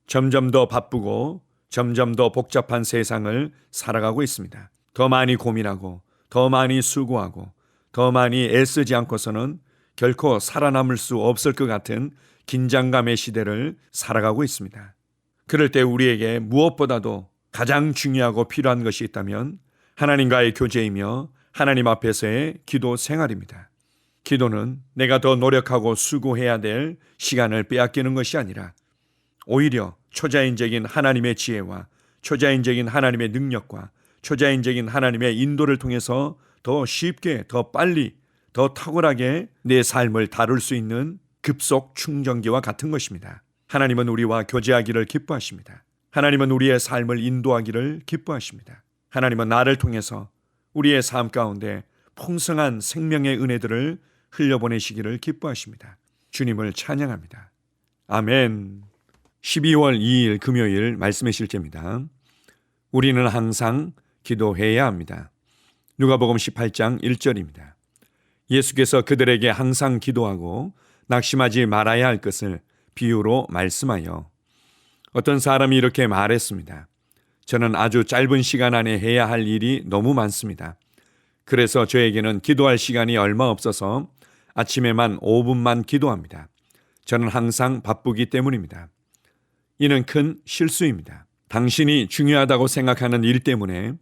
점점 더 바쁘고 점점 더 복잡한 세상을 살아가고 있습니다. 더 많이 고민하고 더 많이 수고하고 더 많이 애쓰지 않고서는 결코 살아남을 수 없을 것 같은 긴장감의 시대를 살아가고 있습니다. 그럴 때 우리에게 무엇보다도 가장 중요하고 필요한 것이 있다면 하나님과의 교제이며 하나님 앞에서의 기도 생활입니다. 기도는 내가 더 노력하고 수고해야 될 시간을 빼앗기는 것이 아니라 오히려 초자연적인 하나님의 지혜와 초자연적인 하나님의 능력과 초자연적인 하나님의 인도를 통해서 더 쉽게, 더 빨리, 더 탁월하게 내 삶을 다룰 수 있는 급속 충전기와 같은 것입니다. 하나님은 우리와 교제하기를 기뻐하십니다. 하나님은 우리의 삶을 인도하기를 기뻐하십니다. 하나님은 나를 통해서 우리의 삶 가운데 풍성한 생명의 은혜들을 흘려보내시기를 기뻐하십니다. 주님을 찬양합니다. 아멘. 12월 2일 금요일 말씀의 실제입니다. 우리는 항상 기도해야 합니다. 누가복음 18장 1절입니다. 예수께서 그들에게 항상 기도하고 낙심하지 말아야 할 것을 비유로 말씀하여 어떤 사람이 이렇게 말했습니다. 저는 아주 짧은 시간 안에 해야 할 일이 너무 많습니다. 그래서 저에게는 기도할 시간이 얼마 없어서 아침에만 5분만 기도합니다. 저는 항상 바쁘기 때문입니다. 이는 큰 실수입니다. 당신이 중요하다고 생각하는 일 때문에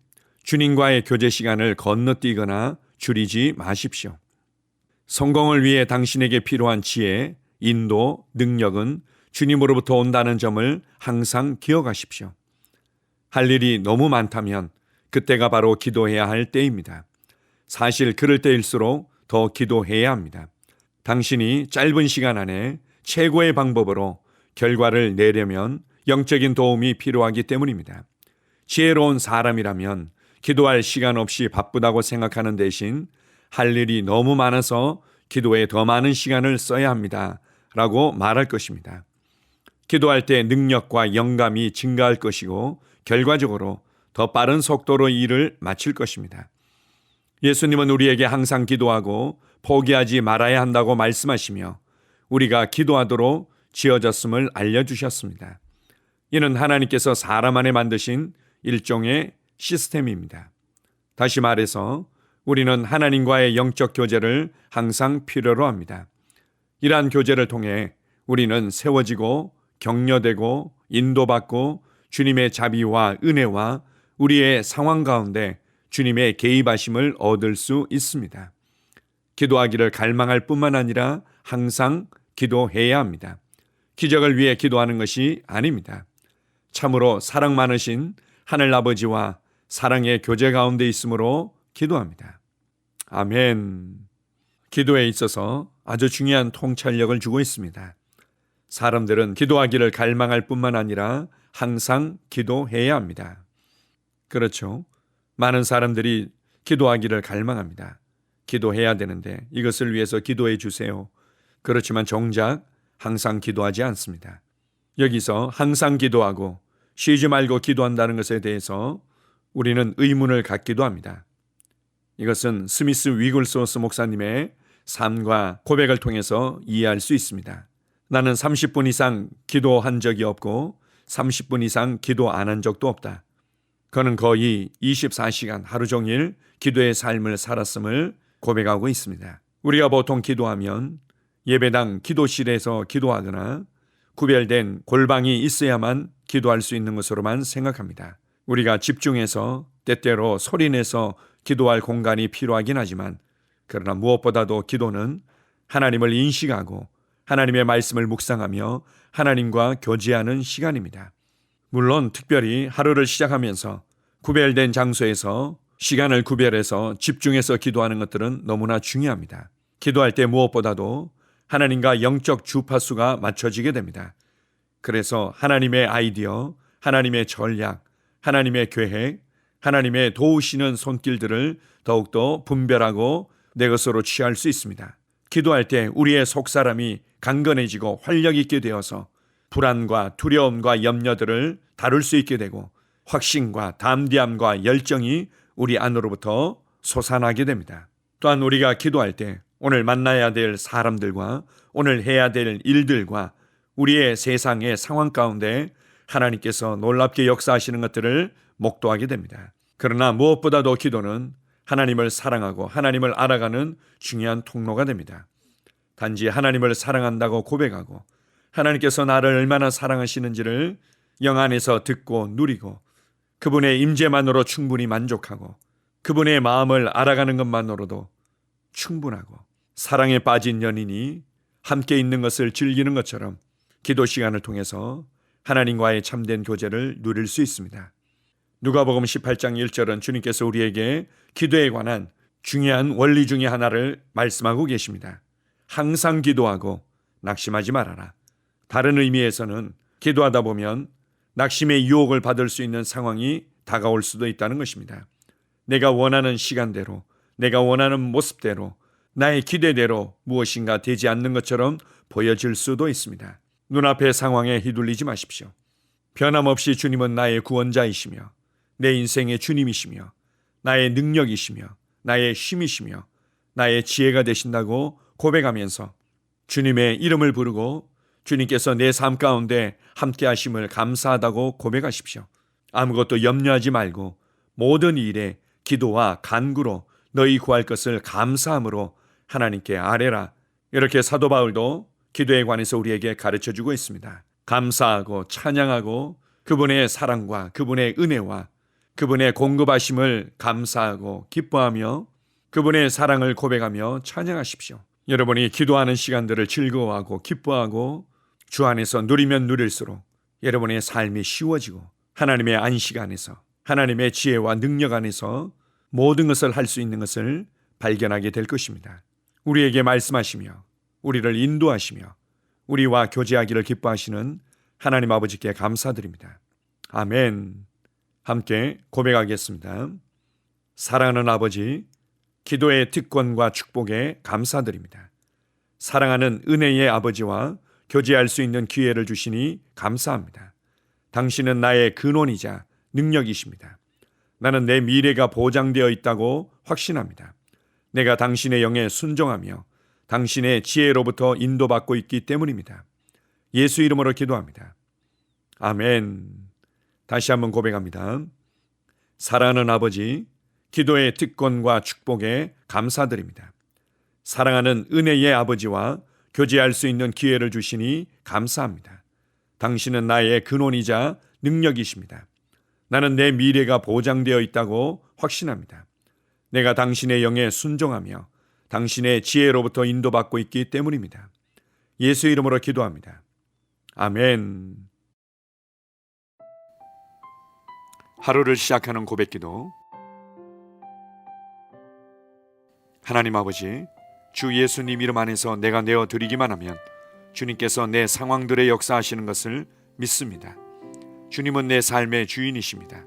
주님과의 교제 시간을 건너뛰거나 줄이지 마십시오. 성공을 위해 당신에게 필요한 지혜, 인도, 능력은 주님으로부터 온다는 점을 항상 기억하십시오. 할 일이 너무 많다면 그때가 바로 기도해야 할 때입니다. 사실 그럴 때일수록 더 기도해야 합니다. 당신이 짧은 시간 안에 최고의 방법으로 결과를 내려면 영적인 도움이 필요하기 때문입니다. 지혜로운 사람이라면 기도할 시간 없이 바쁘다고 생각하는 대신 할 일이 너무 많아서 기도에 더 많은 시간을 써야 합니다. 라고 말할 것입니다. 기도할 때 능력과 영감이 증가할 것이고 결과적으로 더 빠른 속도로 일을 마칠 것입니다. 예수님은 우리에게 항상 기도하고 포기하지 말아야 한다고 말씀하시며 우리가 기도하도록 지어졌음을 알려주셨습니다. 이는 하나님께서 사람 안에 만드신 일종의 시스템입니다. 다시 말해서 우리는 하나님과의 영적 교제를 항상 필요로 합니다. 이러한 교제를 통해 우리는 세워지고 격려되고 인도받고 주님의 자비와 은혜와 우리의 상황 가운데 주님의 개입하심을 얻을 수 있습니다. 기도하기를 갈망할 뿐만 아니라 항상 기도해야 합니다. 기적을 위해 기도하는 것이 아닙니다. 참으로 사랑 많으신 하늘아버지와 사랑의 교제 가운데 있으므로 기도합니다. 아멘. 기도에 있어서 아주 중요한 통찰력을 주고 있습니다. 사람들은 기도하기를 갈망할 뿐만 아니라 항상 기도해야 합니다. 그렇죠. 많은 사람들이 기도하기를 갈망합니다. 기도해야 되는데 이것을 위해서 기도해 주세요. 그렇지만 정작 항상 기도하지 않습니다. 여기서 항상 기도하고 쉬지 말고 기도한다는 것에 대해서 우리는 의문을 갖기도 합니다. 이것은 스미스 위글소스 목사님의 삶과 고백을 통해서 이해할 수 있습니다. 나는 30분 이상 기도한 적이 없고 30분 이상 기도 안 한 적도 없다. 그는 거의 24시간 하루 종일 기도의 삶을 살았음을 고백하고 있습니다. 우리가 보통 기도하면 예배당 기도실에서 기도하거나 구별된 골방이 있어야만 기도할 수 있는 것으로만 생각합니다. 우리가 집중해서 때때로 소리내서 기도할 공간이 필요하긴 하지만 그러나 무엇보다도 기도는 하나님을 인식하고 하나님의 말씀을 묵상하며 하나님과 교제하는 시간입니다. 물론 특별히 하루를 시작하면서 구별된 장소에서 시간을 구별해서 집중해서 기도하는 것들은 너무나 중요합니다. 기도할 때 무엇보다도 하나님과 영적 주파수가 맞춰지게 됩니다. 그래서 하나님의 아이디어, 하나님의 전략, 하나님의 계획, 하나님의 도우시는 손길들을 더욱더 분별하고 내 것으로 취할 수 있습니다. 기도할 때 우리의 속사람이 강건해지고 활력 있게 되어서 불안과 두려움과 염려들을 다룰 수 있게 되고 확신과 담대함과 열정이 우리 안으로부터 솟아나게 됩니다. 또한 우리가 기도할 때 오늘 만나야 될 사람들과 오늘 해야 될 일들과 우리의 세상의 상황 가운데 하나님께서 놀랍게 역사하시는 것들을 목도하게 됩니다. 그러나 무엇보다도 기도는 하나님을 사랑하고 하나님을 알아가는 중요한 통로가 됩니다. 단지 하나님을 사랑한다고 고백하고 하나님께서 나를 얼마나 사랑하시는지를 영 안에서 듣고 누리고 그분의 임재만으로 충분히 만족하고 그분의 마음을 알아가는 것만으로도 충분하고 사랑에 빠진 연인이 함께 있는 것을 즐기는 것처럼 기도 시간을 통해서 하나님과의 참된 교제를 누릴 수 있습니다. 누가복음 18장 1절은 주님께서 우리에게 기도에 관한 중요한 원리 중에 하나를 말씀하고 계십니다. 항상 기도하고 낙심하지 말아라. 다른 의미에서는 기도하다 보면 낙심의 유혹을 받을 수 있는 상황이 다가올 수도 있다는 것입니다. 내가 원하는 시간대로, 내가 원하는 모습대로, 나의 기대대로 무엇인가 되지 않는 것처럼 보여질 수도 있습니다. 눈앞의 상황에 휘둘리지 마십시오. 변함없이 주님은 나의 구원자이시며 내 인생의 주님이시며 나의 능력이시며 나의 힘이시며 나의 지혜가 되신다고 고백하면서 주님의 이름을 부르고 주님께서 내 삶 가운데 함께 하심을 감사하다고 고백하십시오. 아무것도 염려하지 말고 모든 일에 기도와 간구로 너희 구할 것을 감사함으로 하나님께 아뢰라. 이렇게 사도 바울도 기도에 관해서 우리에게 가르쳐주고 있습니다. 감사하고 찬양하고 그분의 사랑과 그분의 은혜와 그분의 공급하심을 감사하고 기뻐하며 그분의 사랑을 고백하며 찬양하십시오. 여러분이 기도하는 시간들을 즐거워하고 기뻐하고 주 안에서 누리면 누릴수록 여러분의 삶이 쉬워지고 하나님의 안식 안에서 하나님의 지혜와 능력 안에서 모든 것을 할 수 있는 것을 발견하게 될 것입니다. 우리에게 말씀하시며 우리를 인도하시며 우리와 교제하기를 기뻐하시는 하나님 아버지께 감사드립니다. 아멘. 함께 고백하겠습니다. 사랑하는 아버지, 기도의 특권과 축복에 감사드립니다. 사랑하는 은혜의 아버지와 교제할 수 있는 기회를 주시니 감사합니다. 당신은 나의 근원이자 능력이십니다. 나는 내 미래가 보장되어 있다고 확신합니다. 내가 당신의 영에 순종하며 당신의 지혜로부터 인도받고 있기 때문입니다. 예수 이름으로 기도합니다. 아멘. 다시 한번 고백합니다. 사랑하는 아버지, 기도의 특권과 축복에 감사드립니다. 사랑하는 은혜의 아버지와 교제할 수 있는 기회를 주시니 감사합니다. 당신은 나의 근원이자 능력이십니다. 나는 내 미래가 보장되어 있다고 확신합니다. 내가 당신의 영에 순종하며 당신의 지혜로부터 인도받고 있기 때문입니다. 예수 이름으로 기도합니다. 아멘. 하루를 시작하는 고백기도. 하나님 아버지, 주 예수님 이름 안에서 내가 내어드리기만 하면 주님께서 내 상황들의 역사하시는 것을 믿습니다. 주님은 내 삶의 주인이십니다.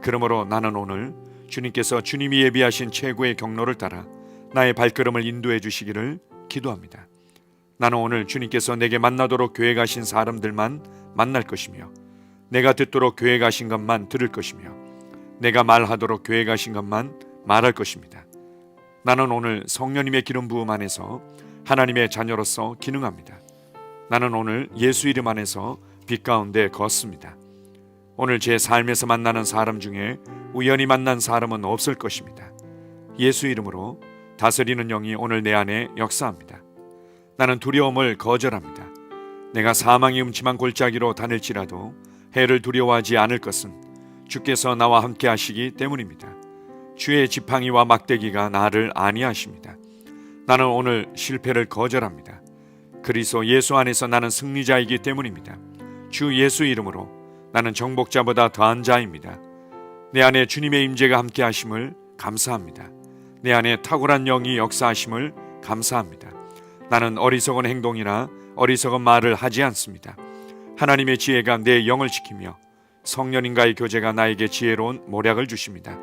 그러므로 나는 오늘 주님께서 주님이 예비하신 최고의 경로를 따라 나의 발걸음을 인도해 주시기를 기도합니다. 나는 오늘 주님께서 내게 만나도록 계획하신 사람들만 만날 것이며 내가 듣도록 계획하신 것만 들을 것이며 내가 말하도록 계획하신 것만 말할 것입니다. 나는 오늘 성령님의 기름 부음 안에서 하나님의 자녀로서 기능합니다. 나는 오늘 예수 이름 안에서 빛 가운데 걷습니다. 오늘 제 삶에서 만나는 사람 중에 우연히 만난 사람은 없을 것입니다. 예수 이름으로 다스리는 영이 오늘 내 안에 역사합니다. 나는 두려움을 거절합니다. 내가 사망의 음침한 골짜기로 다닐지라도 해를 두려워하지 않을 것은 주께서 나와 함께 하시기 때문입니다. 주의 지팡이와 막대기가 나를 안위하십니다. 나는 오늘 실패를 거절합니다. 그리스도 예수 안에서 나는 승리자이기 때문입니다. 주 예수 이름으로 나는 정복자보다 더한 자입니다. 내 안에 주님의 임재가 함께 하심을 감사합니다. 내 안에 탁월한 영이 역사하심을 감사합니다. 나는 어리석은 행동이나 어리석은 말을 하지 않습니다. 하나님의 지혜가 내 영을 지키며 성령님과의 교제가 나에게 지혜로운 모략을 주십니다.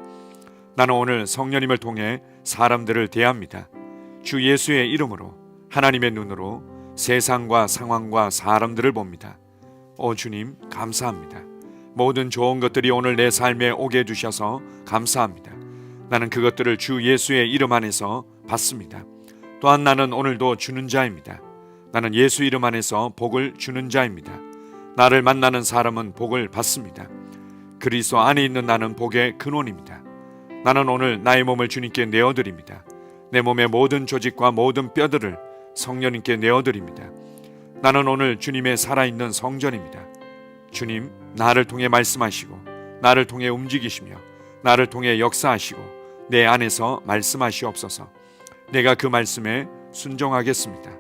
나는 오늘 성령님을 통해 사람들을 대합니다. 주 예수의 이름으로 하나님의 눈으로 세상과 상황과 사람들을 봅니다. 오 주님, 감사합니다. 모든 좋은 것들이 오늘 내 삶에 오게 해주셔서 감사합니다. 나는 그것들을 주 예수의 이름 안에서 받습니다. 또한 나는 오늘도 주는 자입니다. 나는 예수 이름 안에서 복을 주는 자입니다. 나를 만나는 사람은 복을 받습니다. 그리스도 안에 있는 나는 복의 근원입니다. 나는 오늘 나의 몸을 주님께 내어드립니다. 내 몸의 모든 조직과 모든 뼈들을 성령님께 내어드립니다. 나는 오늘 주님의 살아있는 성전입니다. 주님, 나를 통해 말씀하시고 나를 통해 움직이시며 나를 통해 역사하시고 내 안에서 말씀하시옵소서. 내가 그 말씀에 순종하겠습니다.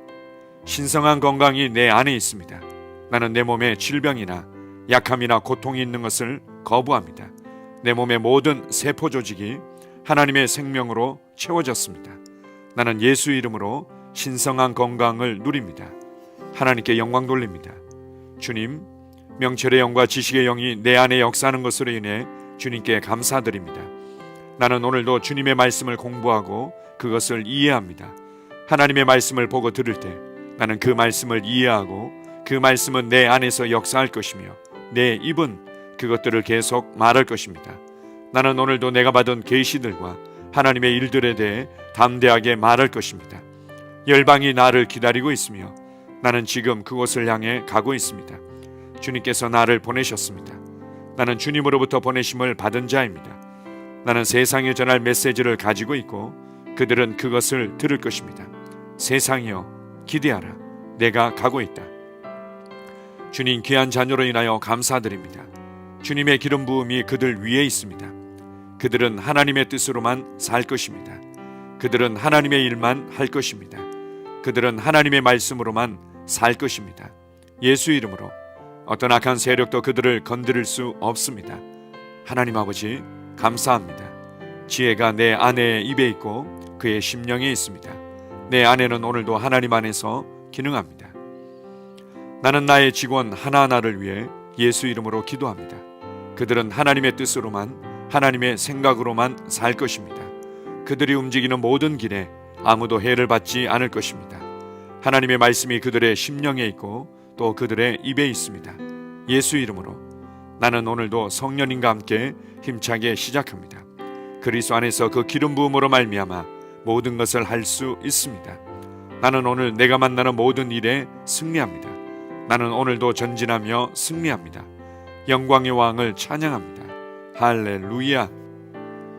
신성한 건강이 내 안에 있습니다. 나는 내 몸에 질병이나 약함이나 고통이 있는 것을 거부합니다. 내 몸의 모든 세포 조직이 하나님의 생명으로 채워졌습니다. 나는 예수 이름으로 신성한 건강을 누립니다. 하나님께 영광 돌립니다. 주님, 명철의 영과 지식의 영이 내 안에 역사하는 것으로 인해 주님께 감사드립니다. 나는 오늘도 주님의 말씀을 공부하고 그것을 이해합니다. 하나님의 말씀을 보고 들을 때 나는 그 말씀을 이해하고 그 말씀은 내 안에서 역사할 것이며 내 입은 그것들을 계속 말할 것입니다. 나는 오늘도 내가 받은 계시들과 하나님의 일들에 대해 담대하게 말할 것입니다. 열방이 나를 기다리고 있으며 나는 지금 그곳을 향해 가고 있습니다. 주님께서 나를 보내셨습니다. 나는 주님으로부터 보내심을 받은 자입니다. 나는 세상에 전할 메시지를 가지고 있고 그들은 그것을 들을 것입니다. 세상이여 기대하라. 내가 가고 있다. 주님 귀한 자녀로 인하여 감사드립니다. 주님의 기름 부음이 그들 위에 있습니다. 그들은 하나님의 뜻으로만 살 것입니다. 그들은 하나님의 일만 할 것입니다. 그들은 하나님의 말씀으로만 살 것입니다. 예수 이름으로 어떤 악한 세력도 그들을 건드릴 수 없습니다. 하나님 아버지 감사합니다. 지혜가 내 아내의 입에 있고 그의 심령에 있습니다. 내 아내는 오늘도 하나님 안에서 기능합니다. 나는 나의 직원 하나하나를 위해 예수 이름으로 기도합니다. 그들은 하나님의 뜻으로만 하나님의 생각으로만 살 것입니다. 그들이 움직이는 모든 길에 아무도 해를 받지 않을 것입니다. 하나님의 말씀이 그들의 심령에 있고 또 그들의 입에 있습니다. 예수 이름으로 나는 오늘도 성령님과 함께 힘차게 시작합니다. 그리스도 안에서 그 기름 부음으로 말미암아 모든 것을 할 수 있습니다. 나는 오늘 내가 만나는 모든 일에 승리합니다. 나는 오늘도 전진하며 승리합니다. 영광의 왕을 찬양합니다. 할렐루야.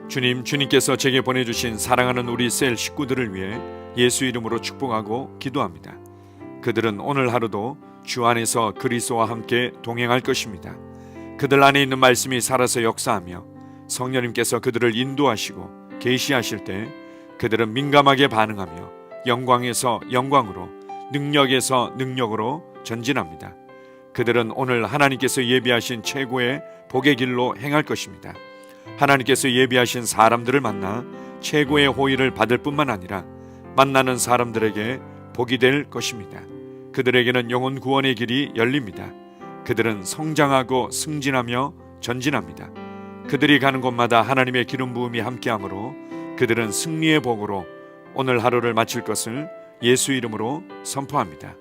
주님께서 제게 보내주신 사랑하는 우리 셀 식구들을 위해 예수 이름으로 축복하고 기도합니다. 그들은 오늘 하루도 주 안에서 그리스도와 함께 동행할 것입니다. 그들 안에 있는 말씀이 살아서 역사하며 성령님께서 그들을 인도하시고 계시하실 때 그들은 민감하게 반응하며 영광에서 영광으로 능력에서 능력으로 전진합니다. 그들은 오늘 하나님께서 예비하신 최고의 복의 길로 행할 것입니다. 하나님께서 예비하신 사람들을 만나 최고의 호의를 받을 뿐만 아니라 만나는 사람들에게 복이 될 것입니다. 그들에게는 영혼 구원의 길이 열립니다. 그들은 성장하고 승진하며 전진합니다. 그들이 가는 곳마다 하나님의 기름 부음이 함께하므로 그들은 승리의 복으로 오늘 하루를 마칠 것을 예수 이름으로 선포합니다.